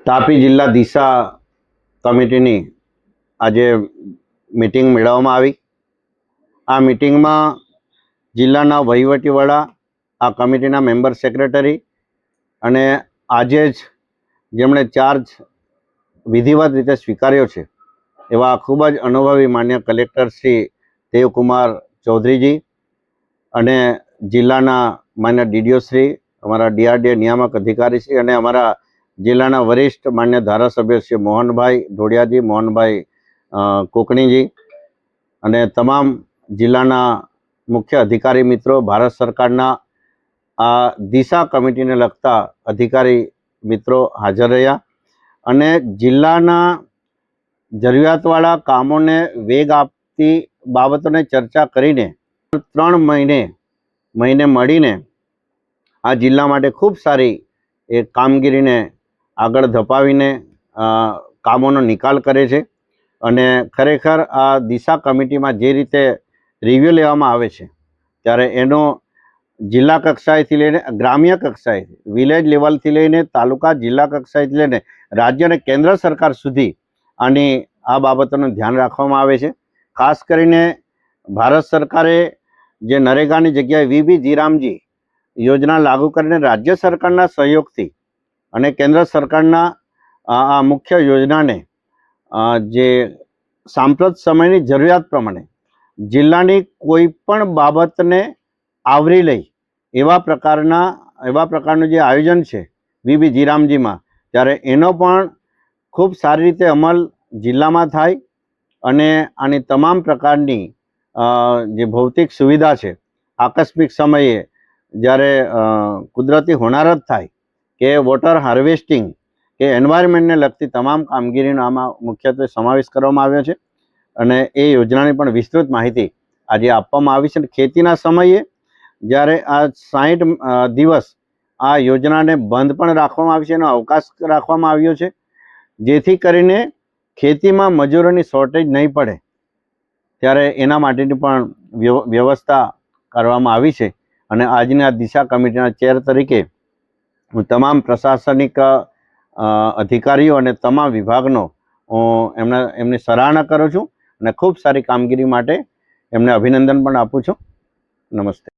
તાપી જિલ્લા દિશા કમિટીની આજે મીટિંગ મેળવવામાં આવી। આ મીટિંગમાં જિલ્લાના વહીવટીવાળા, આ કમિટીના મેમ્બર સેક્રેટરી અને આજે જ જેમણે ચાર્જ વિધિવત રીતે સ્વીકાર્યો છે એવા ખૂબ જ અનુભવી માન્ય કલેક્ટર શ્રી દેવકુમાર ચૌધરીજી અને જિલ્લાના માન્ય ડીડીઓ શ્રી, અમારા ડીઆરડીએ નિયામક અધિકારી શ્રી અને અમારા જિલ્લાના વરિષ્ઠ માન્ય ધારાસભ્ય શ્રી મોહનભાઈ ઢોડિયાજી, મોહનભાઈ કોકણીજી અને તમામ જિલ્લાના મુખ્ય અધિકારી મિત્રો, ભારત સરકારના આ દિશા કમિટીને લગતા અધિકારી મિત્રો હાજર રહ્યા અને જિલ્લાના જરૂરિયાતવાળા કામોને વેગ આપતી બાબતોને ચર્ચા કરીને 3 મહિને મળીને આ જિલ્લા માટે ખૂબ સારી એ કામગીરીને આગળ ધપાવીને કામોનો નિકાલ કરે છે અને ખરેખર આ દિશા કમિટીમાં જે રીતે રિવ્યૂ લેવામાં આવે છે ત્યારે એનો જિલ્લા કક્ષાએથી લઈને ગ્રામ્ય કક્ષાએ, વિલેજ લેવલથી લઈને તાલુકા જિલ્લા કક્ષાએથી લઈને રાજ્ય અને કેન્દ્ર સરકાર સુધી આની આ બાબતોનું ધ્યાન રાખવામાં આવે છે। ખાસ કરીને ભારત સરકારે જે નરેગાની જગ્યાએ વીબી જીરામજી યોજના લાગુ કરીને રાજ્ય સરકારના સહયોગથી અને કેન્દ્ર સરકારના આ મુખ્ય યોજનાને જે સાંપ્રત સમયની જરૂરિયાત પ્રમાણે જિલ્લાની કોઈ પણ બાબતને આવરી લઈ એવા પ્રકારનું જે આયોજન છે વીબી જીરામજીમાં, ત્યારે એનો પણ ખૂબ સારી રીતે અમલ જિલ્લામાં થાય અને આની તમામ પ્રકારની જે ભૌતિક સુવિધા છે, આકસ્મિક સમયે જ્યારે કુદરતી હોનારત થાય કે વોટર હાર્વેસ્ટિંગ કે એન્વાયરમેન્ટને લગતી તમામ કામગીરીનો આમાં મુખ્યત્વે સમાવેશ કરવામાં આવ્યો છે અને એ યોજનાની પણ વિસ્તૃત માહિતી આજે આપવામાં આવી છે। ખેતીના સમયે જ્યારે આ 60 દિવસ આ યોજનાને બંધ પણ રાખવામાં આવી છે, એનો અવકાશ રાખવામાં આવ્યો છે જેથી કરીને ખેતીમાં મજૂરોની શોર્ટેજ નહીં પડે, ત્યારે એના માટેની પણ વ્યવસ્થા કરવામાં આવી છે અને આજની આ દિશા કમિટીના ચેર તરીકે હું તમામ પ્રશાસનિક અધિકારીઓ અને તમામ વિભાગનો એમની સરાહના કરું છું અને ખૂબ સારી કામગીરી માટે એમને અભિનંદન પણ આપું છું। નમસ્તે।